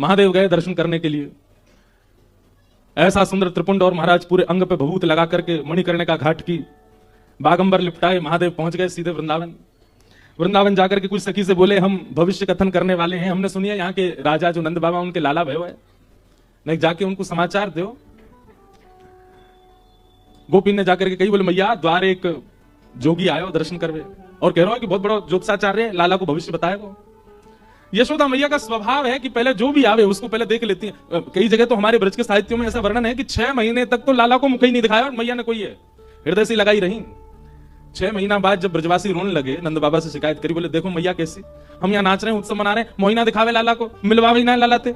महादेव गए दर्शन करने के लिए। ऐसा सुंदर त्रिपुंड और महाराज पूरे अंग पे भभूत लगा करके मणिकर्णिका घाट की बागंबर लिपटाए महादेव पहुंच गए सीधे वृंदावन। वृंदावन जाकर के कुछ सखी से बोले, हम भविष्य कथन करने वाले हैं, हमने सुनिए यहाँ के राजा जो नंद बाबा उनके लाला भयो है, नहीं जाके उनको समाचार दो। गोपी ने जाकर के कही, बोले मैया द्वार एक जोगी आयो दर्शन करवे और कह रहा है कि बहुत बड़ा ज्योतिषाचार्य है, लाला को भविष्य बताएगा। यशोदा मैया का स्वभाव है कि पहले जो भी आवे उसको पहले देख लेती है। कई जगह तो हमारे ब्रज के साहित्यों में ऐसा वर्णन है कि 6 महीने तक तो लाला को मुख ही नहीं दिखाया और मैया ने कोई है हृदय से लगाई रही। 6 महीना बाद जब ब्रजवासी रोने लगे, नंद बाबा से शिकायत करी, बोले देखो मैया कैसी, हम यहाँ नाच रहे हैं, उत्सव मना रहे हैं, मोहिना दिखावे लाला को, मिलवावे ना लालाते।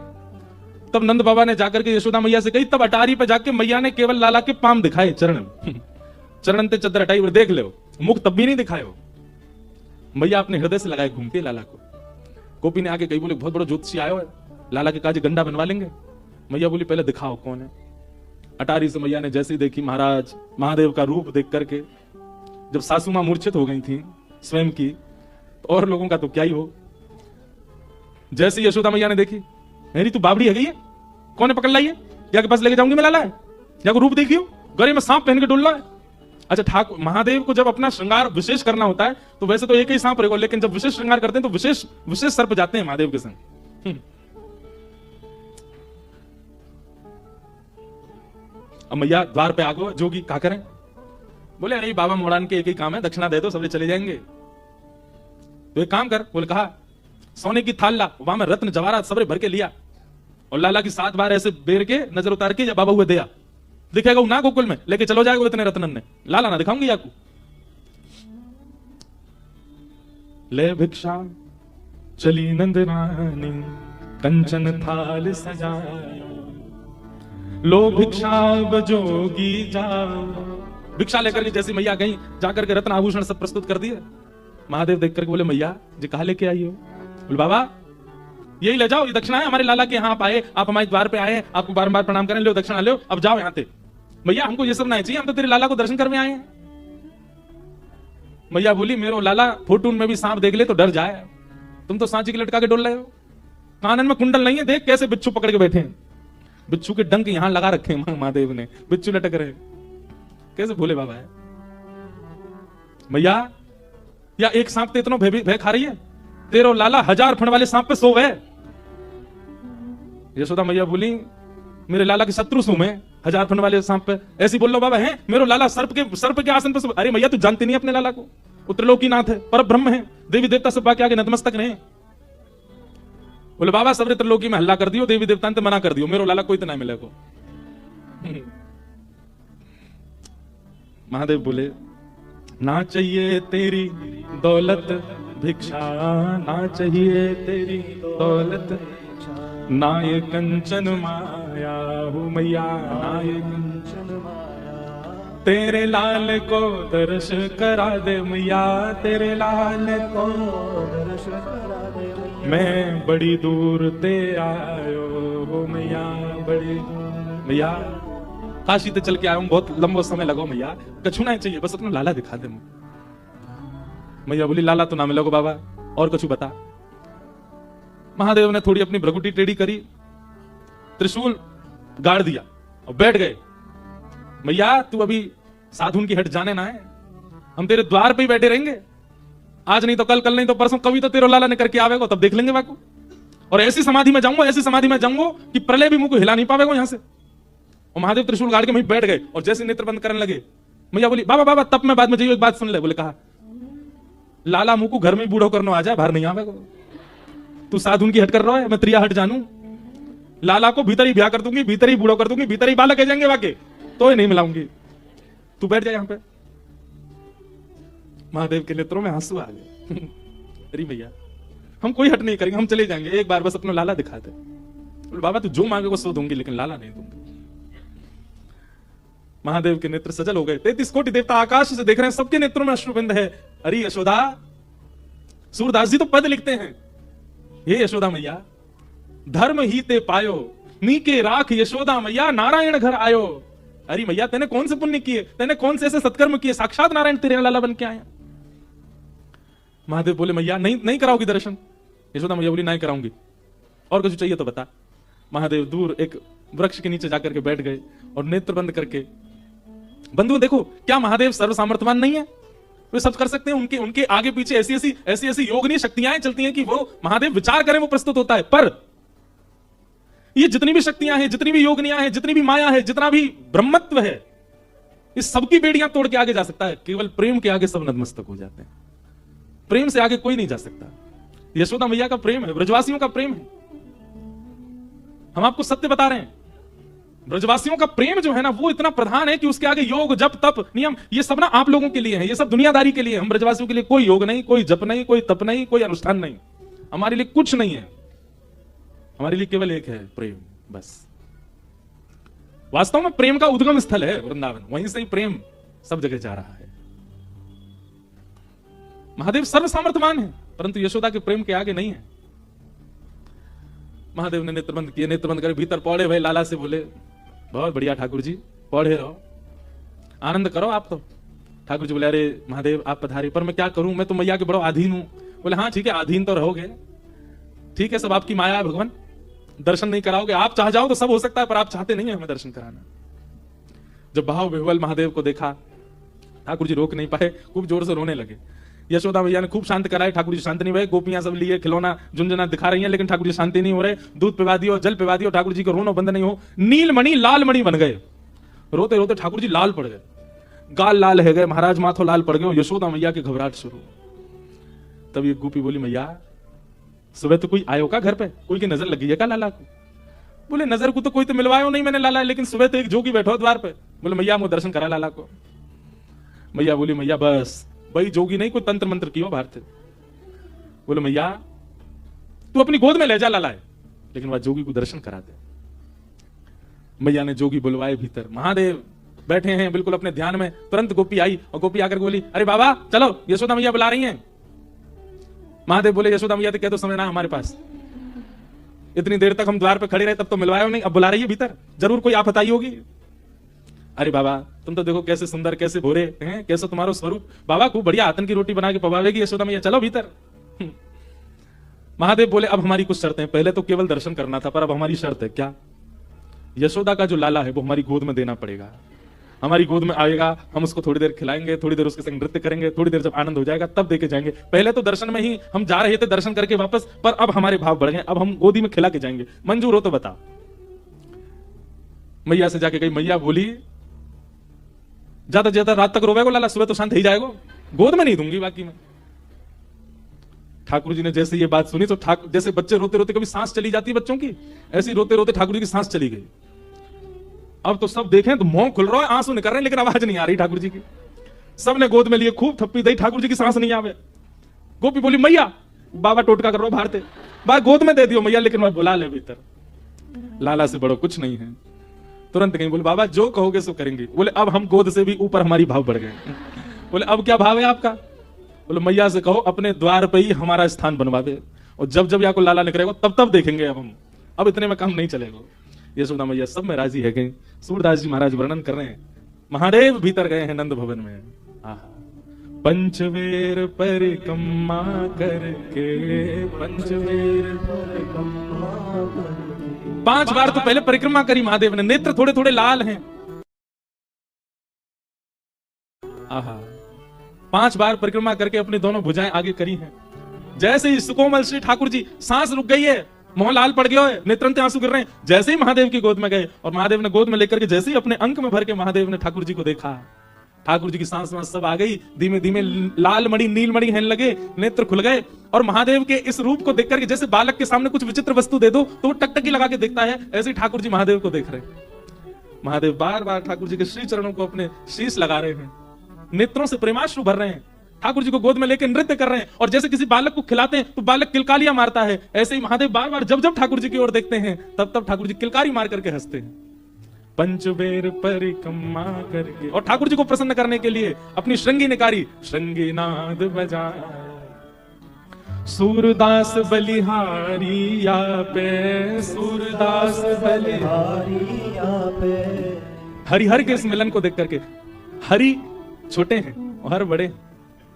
तब नंद बाबा ने जाकर के यशोदा मैया से कही, तब अटारी पे जाके मैया ने केवल लाला के पाम दिखाए, चरण ते चद्दर हटाई, देख लो, मुख तब भी नहीं दिखाए। मैया अपने हृदय से लगाए घूमती है लाला को। गोपी ने आके कही, बोले बहुत बड़ा ज्योतिषी आयो है, लाला के काज गंडा बनवा लेंगे। मैया बोली पहले दिखाओ कौन है। अटारी से मैया ने जैसे ही देखी महाराज महादेव का रूप देख करके, जब सासू मां मूर्छित हो गई थी स्वयं की, तो और लोगों का तो क्या ही हो। जैसे यशोदा मैया ने देखी, मेरी तू बाबड़ी है गई है, कौन है पकड़ लाई है, या के पास लेके जाऊंगी मैं लाला है, या को रूप देखियो, गले में सांप पहन के डुल्ला है। अच्छा ठाकुर महादेव को जब अपना श्रृंगार विशेष करना होता है तो वैसे तो एक ही सांप रहेगा, लेकिन जब विशेष श्रृंगार करते हैं तो विशेष सर्प जाते हैं महादेव के संग। अब मैया द्वार पे आ गो, जोगी क्या करें, बोले अरे बाबा मोड़ान के एक ही काम है, दक्षिणा दे दो सबरे चले जाएंगे। तो एक काम कर, बोले कहा सोने की थाल ला, वहां में रत्न जवाहरात सबरे भर के लिया और लाला की 7 बार ऐसे बेर के नजर उतार के बाबा हुए दिया, दिखेगा वो ना गोकुल में लेके चलो जाएगा इतने रत्नन ने, लाला ना दिखाऊंगी आपको। ले भिक्षा चली नंदरानी कंचन थाल सजाया, लो भिक्षा बजोगी जाओ। भिक्षा लेकर के जैसी मैया गई, जाकर के रत्न आभूषण सब प्रस्तुत कर दिए। महादेव देख करके बोले मैया जी कहा लेके आई हो। बोले बाबा यही ले जाओ, ये दक्षिणा है हमारे लाला के, यहाँ आप आए, आप हमारे द्वार पे आए, आपको बार-बार प्रणाम करें, लो दक्षिणा लो, अब जाओ यहाँ से। मैया हमको ये सब नहीं चाहिए, हम तो तेरे लाला को दर्शन करने आए हैं। मैया बोली मेरो लाला फोटून में भी सांप देख ले तो डर जाए, तुम तो सांची के लटका के डोल रहे हो, कानन में कुंडल नहीं है, देख कैसे बिच्छू पकड़ के बैठे हैं, बिच्छू के डंक यहां लगा रखे हैं महादेव ने, बिच्छू लटक रहे, कैसे भोले बाबा है। मैया या एक सांप तो इतना भय खा रही है, तेरो लाला 1000 फण वाले सांप पे सो है। यशोदा मैया बोली मेरे लाला के शत्रु सो मैं 1000 फण वाले सांप पे, ऐसी बोल लो बाबा है, मेरे लाला सर्प के आसन पे सो। अरे मैया तू जानती नहीं अपने लाला को, त्रिलोकीनाथ है, पर ब्रह्म है, देवी देवता सब बाकी आगे नतमस्तक नहीं। बोले बाबा सबरे त्रिलोकी में हल्ला कर दियो, देवी देवता ने मना कर दियो, मेरे लाला कोई तो नहीं मिलेगा। महादेव बोले ना चाहिए तेरी दौलत भिक्षा, ना चाहिए तेरी दौलत, ना ये कंचन माया हो मैया, ना ये कंचन माया, तेरे लाल को दर्श करा दे मैया, तेरे लाल को दर्श करा दे, मैं बड़ी दूर ते आयो हो मैया, बड़ी दूर मैया, काशी ते चल के आया हूं, बहुत लंबा समय लगा मैया, कछु नहीं चाहिए, बस अपना लाला दिखा दे। मैया बोली लाला तो ना मिलोगे बाबा, और कछु बता। महादेव ने थोड़ी अपनी भ्रगुटी टेढ़ी करी, त्रिशूल गाड़ दिया और बैठ गए। मैया तू अभी साधुन की हट जाने ना है, हम तेरे द्वार पे ही बैठे रहेंगे, आज नहीं तो कल, कल नहीं तो परसों, कभी तो तेरे लाला ने करके आवेगा, तब देख लेंगे बाको। और ऐसी समाधि में जाऊंगा, ऐसी समाधि में जाऊंगा कि प्रलय भी मुंह को हिला नहीं पावेगा यहां से। और महादेव त्रिशूल गाड़ के वहीं बैठ गए और जैसे नेत्र बंद करने लगे, मैया बोली बाबा बाबा तब मैं बाद में जाइए, एक बात सुन ले। बोले कहा लाला मुंह को घर में बूढ़ो करना आ जाए, बाहर नहीं आवेगा, तू साधुन की हट कर रहा है, मैं त्रिया हट जानू, लाला को भीतर ही ब्याह कर दूंगी, भीतर ही बूढ़ो कर दूंगी, भीतर ही बालक है जाएंगे वाके, तो ही नहीं मिलाऊंगी, तू बैठ जाए यहां पे। महादेव के नेत्रों में आंसू आ गए। अरे भैया हम कोई हट नहीं करेंगे, हम चले जाएंगे, एक बार बस अपना लाला दिखा दे। बाबा तू जो मांगे वो सो दूंगी, लेकिन लाला नहीं दूंगी। महादेव के नेत्र सजल हो गए, 33 कोटि देवता आकाश से देख रहे हैं, सबके नेत्रों में अश्रुबिंद है। अरे यशोदा, सूरदास जी तो पद लिखते हैं, हे यशोदा मैया धर्म ही ते पायो, नीके राख यशोदा मैया नारायण घर आयो। अरे मैया तेने कौन से पुण्य किए, तेने कौन से ऐसे सत्कर्म किए, साक्षात नारायण तेरे लाला बन के आए। महादेव बोले मैया नहीं कराओगी दर्शन। यशोदा मैया बोली नहीं कराऊंगी, और कुछ चाहिए तो बता। महादेव दूर एक वृक्ष के नीचे जाकर के बैठ गए और नेत्र बंद करके, बंधु देखो क्या महादेव सर्वसामर्थ्यवान नहीं है? वे सब कर सकते हैं। उनके उनके आगे पीछे ऐसी ऐसी योगनी शक्तियां चलती हैं कि वो महादेव विचार करें वो प्रस्तुत होता है। पर ये जितनी भी शक्तियां हैं, जितनी भी योगनियां हैं, जितनी भी माया है, जितना भी ब्रह्मत्व है, इस सबकी बेड़ियां तोड़ के आगे जा सकता है। केवल प्रेम के आगे सब नतमस्तक हो जाते हैं। प्रेम से आगे कोई नहीं जा सकता। यशोदा मैया का प्रेम है, ब्रजवासियों का प्रेम है। हम आपको सत्य बता रहे हैं। ब्रजवासियों का प्रेम जो है ना, वो इतना प्रधान है कि उसके आगे योग, जप, तप, नियम, ये सब ना आप लोगों के लिए है, ये सब दुनियादारी के लिए। हम ब्रजवासियों के लिए कोई योग नहीं, कोई जप नहीं, कोई तप नहीं, कोई अनुष्ठान नहीं। हमारे लिए कुछ नहीं है। हमारे लिए केवल एक है, प्रेम, बस। वास्तव में प्रेम का उद्गम स्थल है वृंदावन, वहीं से ही प्रेम सब जगह जा रहा है। महादेव सर्वसामर्थ्यवान है, परंतु यशोदा के प्रेम के आगे नहीं है। महादेव ने नेत्र बंद किए, नेत्र बंद कर भीतर पौड़े भय लाला से बोले, बहुत बढ़िया ठाकुर जी, पौड़े रहो, आनंद करो आप तो। ठाकुर जी बोले, अरे महादेव आप पधारे, पर मैं क्या करूं, मैं तो मैया के बड़ो अधीन हूं। बोले, हाँ ठीक है, अधीन तो रहोगे, ठीक है, सब आपकी माया है भगवान, दर्शन नहीं कराओगे। आप चाह जाओ तो सब हो सकता है, पर आप चाहते नहीं है हमें दर्शन कराना। जब भाव विह्वल महादेव को देखा, ठाकुर जी रोक नहीं पाए, खूब जोर से रोने लगे। यशोदा मैया ने खूब शांत कराए, ठाकुर जी शांत नहीं हुए। गोपियां सब लिए खिलौना झुंझुना दिखा रही हैं, लेकिन ठाकुर जी शांति नहीं हो रहे। दूध पिला दियो, जल पिला दियो, ठाकुर जी को रोना बंद नहीं हो। नीलमणि लालमणि बन गए। रोते रोते ठाकुर जी लाल पड़ गए, गाल लाल है गए, महाराज माथो लाल पड़ गए। यशोदा मैया की घबराहट शुरू। तब ये गोपी बोली, मैया सुबह तो कोई आयो का घर पे, कोई की नजर लगी है का लाला को? बोले, नजर को तो कोई तो मिलवायो नहीं मैंने लाला, लेकिन सुबह तो एक जोगी बैठो द्वार पे। बोले, मैया मुझे दर्शन करा लाला को। मैया बोली, मैया बस भाई जोगी नहीं, कोई तंत्र मंत्र कियो बाहर थे। बोले, मैया तू अपनी गोद में ले जा लाला है, लेकिन वह जोगी को दर्शन करा दे। मैया ने जोगी बुलवाए भीतर। महादेव बैठे हैं बिल्कुल अपने ध्यान में। तुरंत गोपी आई और गोपी आकर बोली, अरे बाबा चलो, यशोदा मैया बुला रही हैं। महादेव बोले, यशोदा मैया तो कह दो समय ना हमारे पास, इतनी देर तक हम द्वार पे खड़े रहे तब तो मिलवाया नहीं, अब बुला रही है भीतर, जरूर कोई आफत आई होगी। अरे बाबा तुम तो देखो कैसे सुंदर, कैसे भोरे हैं, कैसे तुम्हारा स्वरूप। बाबा खूब बढ़िया आतन की रोटी बना के पवावेगी यशोदा मैया, चलो भीतर। महादेव बोले, अब हमारी कुछ शर्तें हैं। पहले तो केवल दर्शन करना था, पर अब हमारी शर्त है। क्या? यशोदा का जो लाला है वो हमारी गोद में देना पड़ेगा। हमारी गोद में आएगा, हम उसको थोड़ी देर खिलाएंगे, थोड़ी देर उसके संग नृत्य करेंगे, थोड़ी देर जब आनंद हो जाएगा तब देके जाएंगे। पहले तो दर्शन में ही हम जा रहे थे दर्शन करके वापस, पर अब हमारे भाव बढ़ गए, अब हम गोदी में खिला के जाएंगे। मंजूर हो तो बता। मैया से जाके गई। मैया बोली, ज्यादा ज्यादा रात तक रोवेगो लाला, सुबह तो शांत ही जाएगो, गोद में नहीं दूंगी बाकी में। ठाकुर जी ने जैसे ये बात सुनी तो ठाकुर, जैसे बच्चे रोते रोते कभी सांस चली जाती है बच्चों की, ऐसी रोते रोते ठाकुर जी की सांस चली गई। अब तो सब देखें तो मुंह खुल रहा है, आंसू निकल रहे हैं, लेकिन आवाज नहीं आ रही ठाकुर जी की। सबने गोद में लिए, खूब थप्पी दी, ठाकुर जी की सांस नहीं आवे। गोपी बोली, मैया बाबा टोटका करो बाहर थे, बाहर गोद में दे दियो मैया, लेकिन मैं बुला ले भीतर। लाला से बड़ो कुछ नहीं है। तुरंत कहीं बोले, बाबा जो कहोगे सो करेंगे। बोले, अब हम गोद से भी ऊपर हमारी भाव बढ़ गए। बोले, अब क्या भाव है आपका? बोले, मैया से कहो अपने द्वार पे ही हमारा स्थान बनवा दे, और जब जब यहाँ को लाला निकलेगा तब तब देखेंगे। अब इतने में काम नहीं चलेगा। यशोदा मैया सब में राजी है गई। सूरदास जी महाराज वर्णन कर रहे हैं, महादेव भीतर गए हैं नंद भवन में। पंचवेर परिक्रमा करके, पंचवेर परिक्रमा करके 5 बार तो पहले परिक्रमा करी महादेव ने। नेत्र थोड़े थोड़े लाल हैं। आहा, 5 बार परिक्रमा करके अपनी दोनों भुजाएं आगे करी हैं। जैसे ही सुकोमल श्री ठाकुर जी, सांस रुक गई है, मोह लाल पड़ गया है, नेत्रंते आंसू गिर रहे हैं। जैसे ही महादेव की गोद में गए और महादेव ने गोद में लेकर के जैसे ही अपने अंक में भर के महादेव ने ठाकुर जी को देखा, ठाकुर जी की सांस वांस सब आ गई। धीमे धीमे लाल मणि नील मणि कहने लगे, नेत्र खुल गए। और महादेव के इस रूप को देख करके, जैसे बालक के सामने कुछ विचित्र वस्तु दे दो तो वो टकटकी लगा के देखता है, ऐसे ही ठाकुर जी महादेव को देख रहे हैं। महादेव बार बार ठाकुर जी के श्री चरणों को अपने शीश लगा रहे हैं, नेत्रों से प्रेमाश्रु भर रहे हैं, ठाकुर जी को गोद में लेकर नृत्य कर रहे हैं। और जैसे किसी बालक को खिलाते हैं तो बालक किलकारियां मारता है, ऐसे ही महादेव बार बार जब जब ठाकुर जी की ओर देखते हैं तब तब ठाकुर जी किलकारी मार करके हंसते हैं। पंचबेर परिक्रमा करके, और ठाकुर जी को प्रसन्न करने के लिए अपनी श्रृंगी निकारी श्रृंगी नाद बजाए। सूरदास बलिहारी या पे, सूरदास बलिहारी या पे। हरिहर के इस मिलन को देख करके, हरि छोटे हैं और हर बड़े,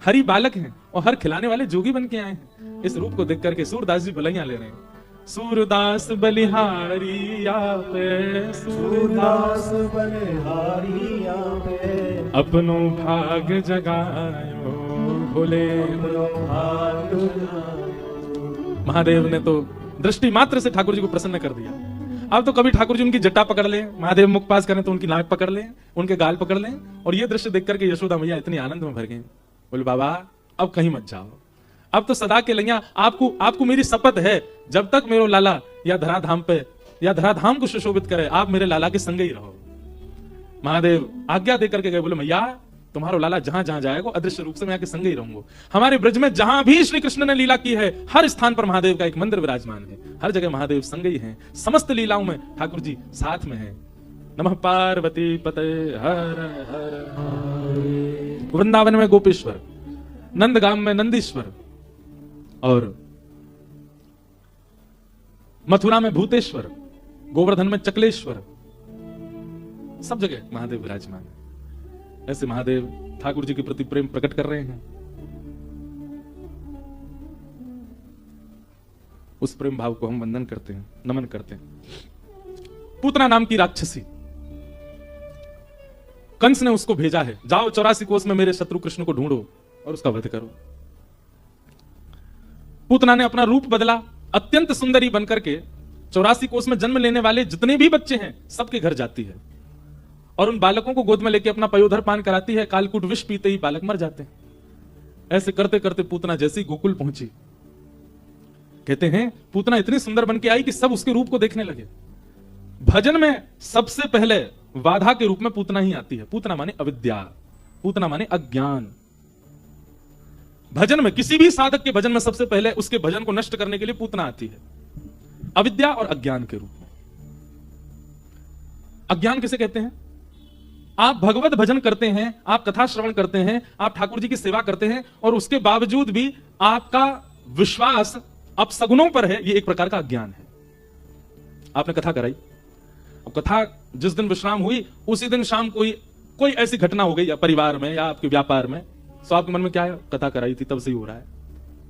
हरि बालक हैं और हर खिलाने वाले जोगी बन के आए हैं। इस रूप को देख करके सूरदास जी बलैया ले रहे हैं। सूरदास बलिहारी आपे, सूरदास बलिहारी आपे, अपनो भाग जगायो भोले। भाग महादेव ने तो दृष्टि मात्र से ठाकुर जी को प्रसन्न कर दिया। अब तो कभी ठाकुर जी उनकी जट्टा पकड़ लें, महादेव मुख पास करें तो उनकी नाक पकड़ लें, उनके गाल पकड़ लें, और ये दृश्य देख करके यशोदा मैया इतनी आनंद में भर गई। बोले बाबा अब कहीं मत जाओ, अब तो सदा के लिए आपको मेरी शपथ है, जब तक मेरो लाला या धराधाम पे या धराधाम को सुशोभित करे, आप मेरे लाला के संग ही रहो। महादेव आज्ञा देकर के गए, बोले मैया तुम्हारा लाला जहां जहां जाएगा अदृश्य रूप से मैं आके संग ही रहूंगा। हमारे ब्रज में जहां भी श्री कृष्ण ने लीला की है, हर स्थान पर महादेव का एक मंदिर विराजमान है, हर जगह महादेव संग ही हैं, समस्त लीलाओं में ठाकुर जी साथ में हैं। नमः पार्वती पते हर हर। वृंदावन में गोपेश्वर, नंदगाम में नंदीश्वर, और मथुरा में भूतेश्वर, गोवर्धन में चकलेश्वर, सब जगह महादेव विराजमान है। ऐसे महादेव ठाकुर जी के प्रति प्रेम प्रकट कर रहे हैं। उस प्रेम भाव को हम वंदन करते हैं, नमन करते हैं। पूतना नाम की राक्षसी, कंस ने उसको भेजा है, जाओ 84 कोस में मेरे शत्रु कृष्ण को ढूंढो और उसका वध करो। पूतना ने अपना रूप बदला, अत्यंत सुंदरी बनकर के 84 कोस में जन्म लेने वाले जितने भी बच्चे हैं सबके घर जाती है और उन बालकों को गोद में लेके अपना पयोधर पान कराती है। कालकूट विष पीते ही बालक मर जाते हैं। ऐसे करते करते पूतना जैसी गोकुल पहुंची, कहते हैं पूतना इतनी सुंदर बन के आई कि सब उसके रूप को देखने लगे। भजन में सबसे पहले बाधा के रूप में पूतना ही आती है। पूतना माने अविद्या, पूतना माने अज्ञान। भजन में किसी भी साधक के भजन में सबसे पहले उसके भजन को नष्ट करने के लिए पूतना आती है, अविद्या और अज्ञान के रूप में। अज्ञान किसे कहते हैं? आप भगवत भजन करते हैं, आप कथा श्रवण करते हैं, आप ठाकुर जी की सेवा करते हैं और उसके बावजूद भी आपका विश्वास अपसगुनों पर है, यह एक प्रकार का अज्ञान है। आपने कथा कराई, अब कथा जिस दिन विश्राम हुई उसी दिन शाम कोई ऐसी घटना हो गई या परिवार में या आपके व्यापार में, तो आपके मन में क्या है? कथा कराई थी तब से ही हो रहा है।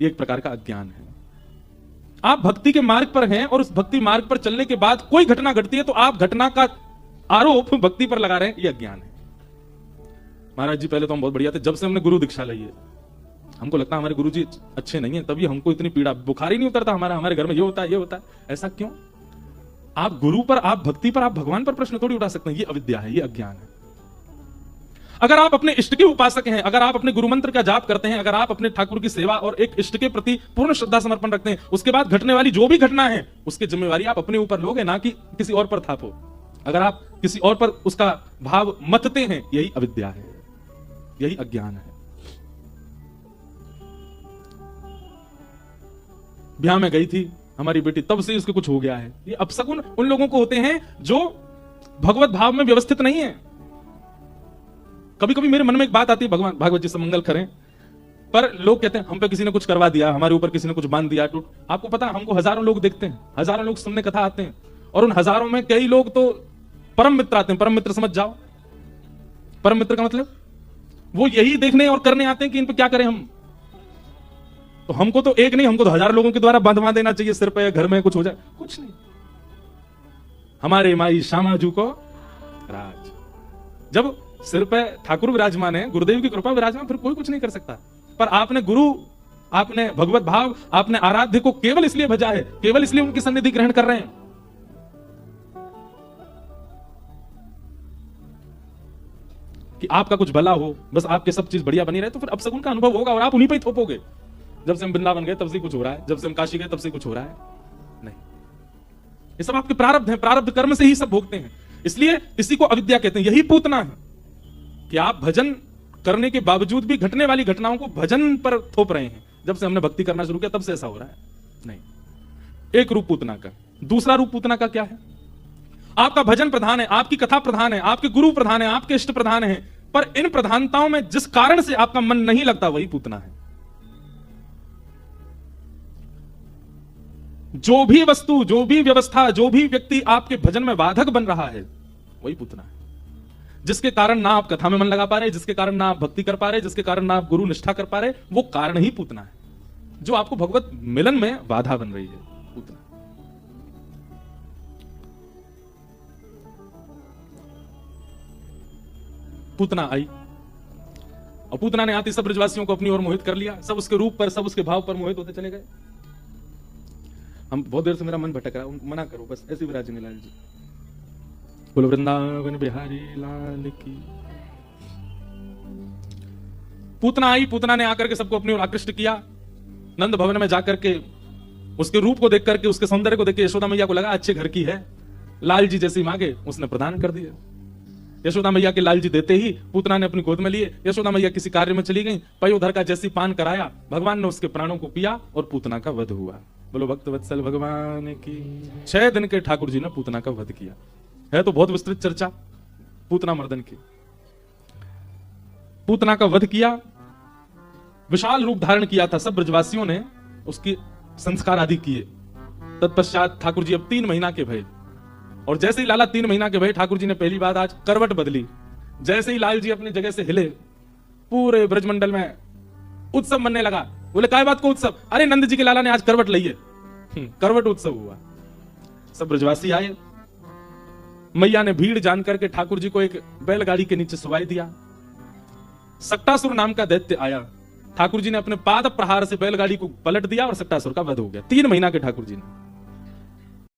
यह एक प्रकार का अज्ञान है। आप भक्ति के मार्ग पर हैं और उस भक्ति मार्ग पर चलने के बाद कोई घटना घटती है तो आप घटना का आरोप भक्ति पर लगा रहे हैं, यह अज्ञान है। महाराज जी पहले तो हम बहुत बढ़िया थे, जब से हमने गुरु दीक्षा ली है हमको लगता है हमारे गुरु जी अच्छे नहीं है, तभी हमको इतनी पीड़ा, बुखार ही नहीं उतरता हमारे घर में ये होता है। ऐसा क्यों? आप गुरु पर, आप भक्ति पर, आप भगवान पर प्रश्न थोड़ी उठा सकते हैं। ये अविद्या है, ये अज्ञान है। अगर आप अपने इष्ट के उपासक हैं, अगर आप अपने गुरु मंत्र का जाप करते हैं, अगर आप अपने ठाकुर की सेवा और एक इष्ट के प्रति पूर्ण श्रद्धा समर्पण रखते हैं, उसके बाद घटने वाली जो भी घटना है उसकी जिम्मेवारी आप अपने ऊपर लोगे, ना कि किसी और पर थापो। अगर आप किसी और पर उसका भाव मतते हैं, यही अविद्या है, यही अज्ञान है। ब्याह में गई थी हमारी बेटी, तब से इसको कुछ हो गया है। ये अपशकुन उन लोगों को होते हैं जो भगवत भाव में व्यवस्थित नहीं है। कभी कभी मेरे मन में एक बात आती है, भगवान भागवत जी से मंगल करें, पर लोग कहते हैं हम पे किसी ने कुछ करवा दिया, हमारे ऊपर किसी ने कुछ बांध दिया। तो आपको पता है हमको हजारों लोग देखते हैं, हजारों लोग सुनने कथा आते हैं, और उन हजारों में कई लोग तो परम मित्र आते हैं। परम मित्र समझ जाओ, परम मित्र का मतलब वो यही देखने और करने आते हैं कि इन पे क्या करें हम। तो हमको तो एक नहीं, हमको तो हजारों लोगों के द्वारा बांधवा देना चाहिए सिर पे, घर में कुछ हो जाए, कुछ नहीं। हमारे माई श्यामाजू को राज, जब सिर पे ठाकुर विराजमान है, गुरुदेव की कृपा विराजमान, फिर कोई कुछ नहीं कर सकता। पर आपने गुरु, आपने भगवत भाव, आपने आराध्य को केवल इसलिए भजा है, केवल इसलिए उनकी सन्निधि ग्रहण कर रहे हैं कि आपका कुछ भला हो, बस आपके सब चीज बढ़िया बनी रहे, तो फिर अपशकुन का अनुभव होगा और आप उन्हीं पे ही थोपोगे। जब से हम वृंदावन गए तब से कुछ हो रहा है, जब से हम काशी गए तब से कुछ हो रहा है। नहीं, ये सब आपके प्रारब्ध हैं, प्रारब्ध कर्म से ही सब भोगते हैं। इसलिए इसी को अविद्या कहते हैं। यही पूतना है कि आप भजन करने के बावजूद भी घटने वाली घटनाओं को भजन पर थोप रहे हैं। जब से हमने भक्ति करना शुरू किया तब से ऐसा हो रहा है। नहीं, एक रूप पूतना का। दूसरा रूप पूतना का क्या है? आपका भजन प्रधान है, आपकी कथा प्रधान है, आपके गुरु प्रधान है, आपके इष्ट प्रधान है, पर इन प्रधानताओं में जिस कारण से आपका मन नहीं लगता वही पूतना है। जो भी वस्तु, जो भी व्यवस्था, जो भी व्यक्ति आपके भजन में बाधक बन रहा है वही पूतना है। जिसके कारण ना आप कथा में मन लगा पा रहे, जिसके कारण ना आप भक्ति कर पा रहे, जिसके कारण ना आप गुरु निष्ठा कर पा रहे, वो कारण ही पूतना है। जो आपको भगवत मिलन में बाधा बन रही है, पूतना। पूतना आई, और पूतना ने आते सब ब्रजवासियों को अपनी ओर मोहित कर लिया। सब उसके रूप पर, सब उसके भाव पर मोहित होते चले गए। हम बहुत देर से मेरा मन भटक रहा है, मना करो बस, ऐसे विराजने लाल जी। बोलो वृंदावन बिहारी लाल की। पूतना आई, पूतना ने आकर के सबको अपनी ओर आकृष्ट किया। नंद भवन में जाकर के उसके रूप को देख करके, उसके सौंदर्य को देख के यशोदा मैया को लगा अच्छे घर की है। लाल जी जैसी मांगे उसने प्रदान कर दिया। यशोदा मैया के लाल जी देते ही पूतना ने अपनी गोद में लिए। यशोदा मैया किसी कार्य में चली गई, पयोधर का जैसी पान कराया, भगवान ने उसके प्राणों को पिया और पूतना का वध हुआ। बोलो भक्त वत्सल भगवान की। 6 दिन के ठाकुर जी ने पूतना का वध किया। है तो बहुत विस्तृत चर्चा पूतना मर्दन की। पूतना का वध किया, विशाल रूप धारण किया था। सब ब्रजवासियों ने उसकी संस्कार आदि किए। तत्पश्चात ठाकुर जी अब 3 महीना के भये, और जैसे ही लाला 3 महीना के भये, ठाकुर जी ने पहली बात आज करवट बदली। जैसे ही लाल जी अपनी जगह से हिले, पूरे ब्रजमंडल में उत्सव मनने लगा। बोले काय बात को उत्सव? अरे नंद जी के लाला ने आज करवट ली है। करवट उत्सव हुआ। सब ब्रजवासी आए। मैया ने भीड़ जान करके ठाकुर जी को एक बैलगाड़ी के नीचे सुवाई दिया। सक्टासुर नाम का दैत्य आया। ठाकुर जी ने अपने पाद प्रहार से बैलगाड़ी को पलट दिया और सक्टासुर का वध हो गया। 3 महीना के ठाकुर जी ने।